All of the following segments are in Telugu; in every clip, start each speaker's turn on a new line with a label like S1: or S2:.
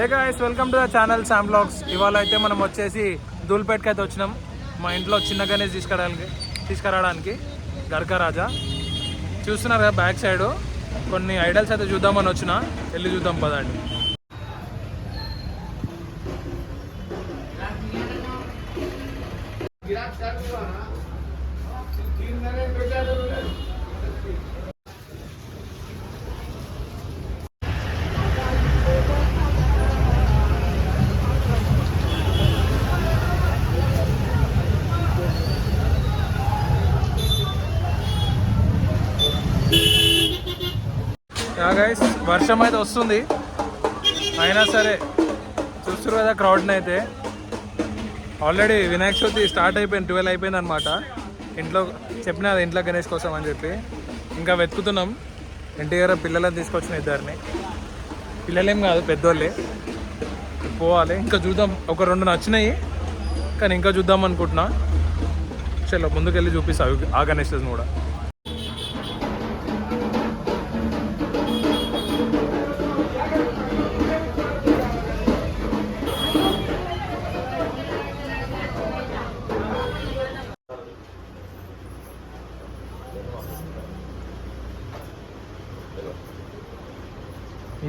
S1: Hey guys, welcome to the channel Sam blogs. ఇవాళ అయితే మనం వచ్చేసి ధూల్పేట్కి అయితే వచ్చినాం. మా ఇంట్లో చిన్న గణేష్ తీసుకురావడానికి గర్కా రాజా చూస్తున్నారు కదా. బ్యాక్ సైడ్ కొన్ని ఐడల్స్ అయితే చూద్దామని వచ్చిన, వెళ్ళి చూద్దాం పదండి. గైస్, వర్షం అయితే వస్తుంది, అయినా సరే చూస్తారు కదా క్రౌడ్ని అయితే. ఆల్రెడీ వినాయక చవితి స్టార్ట్ అయిపోయింది, 12 అయిపోయింది అనమాట. ఇంట్లో చెప్పిన ఇంట్లో గణేష్ కోసం అని చెప్పి ఇంకా వెతుకుతున్నాం. ఇంటి దగ్గర పిల్లలని తీసుకొచ్చిన ఇద్దరిని. పిల్లలేం కాదు, పెద్దోళ్ళే. పోవాలి, ఇంకా చూద్దాం. ఒక 2 నచ్చినాయి, కానీ ఇంకా చూద్దాం అనుకుంటున్నా. చలో ముందుకెళ్ళి చూపిస్తా ఆ గణేష్ కూడా.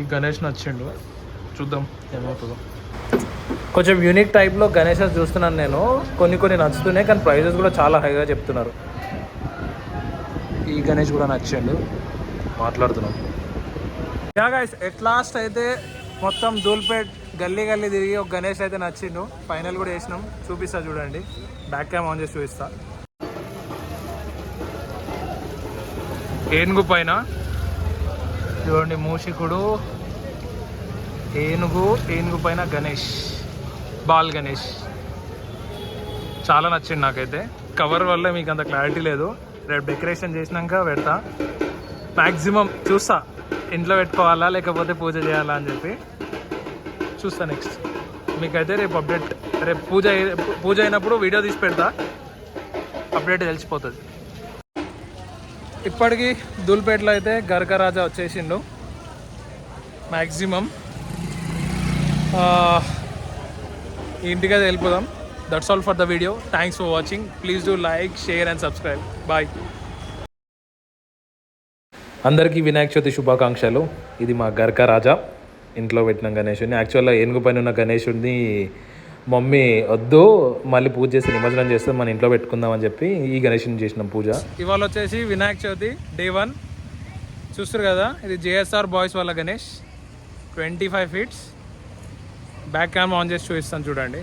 S1: ఈ గణేష్ నచ్చిండు, చూద్దాం ఏమవుతుందో. కొంచెం యూనిక్ టైప్లో గణేషెస్ చూస్తున్నాను నేను. కొన్ని నచ్చుతున్నాయి, కానీ ప్రైజెస్ కూడా చాలా హైగా చెప్తున్నారు. ఈ గణేష్ కూడా నచ్చిండు, మాట్లాడుతున్నాం. యా గైస్, ఎట్ లాస్ట్ అయితే మొత్తం ధూల్పేట్ గల్లీ తిరిగి ఒక గణేష్ అయితే నచ్చిండు. ఫైనల్ కూడా వేసినాం, చూపిస్తా చూడండి. బ్యాక్ క్యామ్ ఆన్ చేసి చూపిస్తా. ఏనుగు పైన చూడండి, మూషికుడు, ఏనుగు పైన గణేష్, బాల్ గణేష్. చాలా నచ్చింది నాకైతే. కవర్ వల్ల మీకు అంత క్లారిటీ లేదు, రేపు డెకరేషన్ చేసినాక పెడతా. మ్యాక్సిమం చూస్తా ఇంట్లో పెట్టుకోవాలా లేకపోతే పూజ చేయాలా అని చెప్పి చూస్తా. నెక్స్ట్ మీకైతే రేపు అప్డేట్, రేపు పూజ అయినప్పుడు వీడియో తీసి పెడతా, అప్డేట్ తెలిసిపోతుంది. ఇప్పటికీ ధూల్పేటలో అయితే గర్కా రాజా వచ్చేసిండు. మ్యాక్సిమం ఇంటికైతే వెళ్ళిపోదాం. That's all for the video. Thanks for watching. Please do like, share and subscribe. Bye. అందరికీ వినాయక చవితి శుభాకాంక్షలు. ఇది మా గర్కా రాజా ఇంట్లో పెట్టిన గణేషుని. యాక్చువల్గా ఏనుగు పైన ఉన్న గణేషుడిని మమ్మీ వద్దు, మళ్ళీ పూజ చేసి నిమజ్జనం చేస్తే మన ఇంట్లో పెట్టుకుందాం అని చెప్పి ఈ గణేషుని చేసినాం పూజ. ఇవాళ వచ్చేసి వినాయక చవితి డే 1 చూస్తారు కదా. ఇది JSR బాయ్స్ వాళ్ళ Ganesh, 25 feet. Back cam on చేసి చూపిస్తాను చూడండి.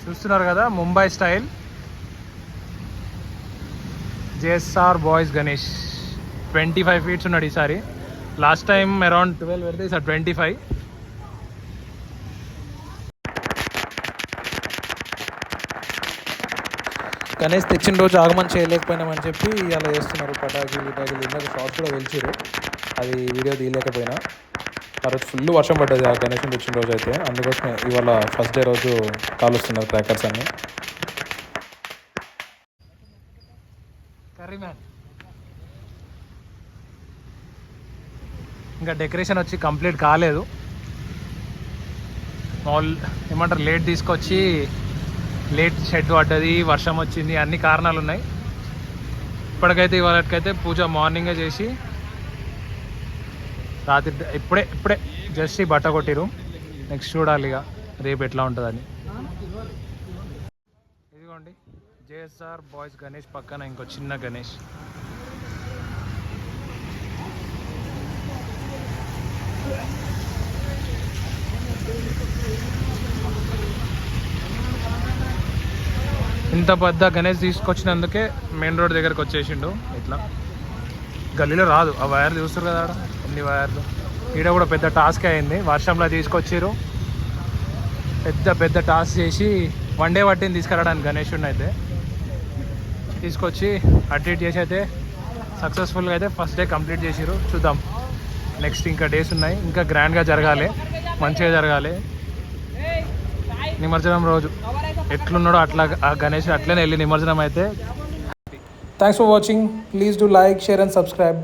S1: చూస్తున్నారు కదా, Mumbai style JSR boys Ganesh. 25 feet ఉన్నాడు ఈసారి. లాస్ట్ టైం అరౌండ్ 12 పెడితే ఈసారి 25. గణేష్ తెచ్చిన రోజు ఆగమని చేయలేకపోయినామని చెప్పి అలా చేస్తున్నారు. పటాకులు ఇందాక షార్ట్స్ కూడా వెళ్చారు, అది వీడియో తీయలేకపోయినా. ఆ రోజు ఫుల్ వర్షం పడ్డది ఆ గణేష్ తెచ్చిన రోజు అయితే. అందుకోసమే ఇవాళ ఫస్ట్ డే రోజు కాలుస్తున్నారు క్రాకర్స్ అన్ని. ఇంకా డెకరేషన్ వచ్చి కంప్లీట్ కాలేదు. ఏమంటారు, లేట్ తీసుకొచ్చి లేట్ షెడ్ పడ్డది, వర్షం వచ్చింది, అన్ని కారణాలు ఉన్నాయి. ఇప్పటికైతే ఇవాళకైతే పూజ మార్నింగే చేసి రాత్రి ఇప్పుడే జస్ట్ ఈ బట్ట కొట్టిరు. నెక్స్ట్ చూడాలి ఇక రేపు ఎట్లా ఉంటుందని. ఇదిగోండి JSR బాయ్స్ గణేష్ పక్కన ఇంకో చిన్న గణేష్. ఇంత పెద్ద గణేష్ తీసుకొచ్చినందుకే మెయిన్ రోడ్ దగ్గరకు వచ్చేసిండు. ఇట్లా గల్లీలో రాదు. ఆ వైర్లు చూస్తారు కదా, ఆడ ఎన్ని వైర్లు. ఈడ కూడా పెద్ద టాస్క్ అయింది, వర్షంలో తీసుకొచ్చారు. పెద్ద టాస్క్ చేసి 1 day పట్టింది తీసుకురావడానికి గణేషుడిని. అయితే తీసుకొచ్చి అటు చేసి అయితే సక్సెస్ఫుల్గా అయితే ఫస్ట్ డే కంప్లీట్ చేసిరు. చూద్దాం నెక్స్ట్ ఇంకా డేస్ ఉన్నాయి, ఇంకా గ్రాండ్గా జరగాలి, మంచిగా జరగాలి. నిమజ్జనం రోజు ఎట్లున్నాడో అట్లా ఆ గణేష్ అట్లనే వెళ్ళి నిమజ్జనం అయితే thanks for watching. Please do like, share and subscribe.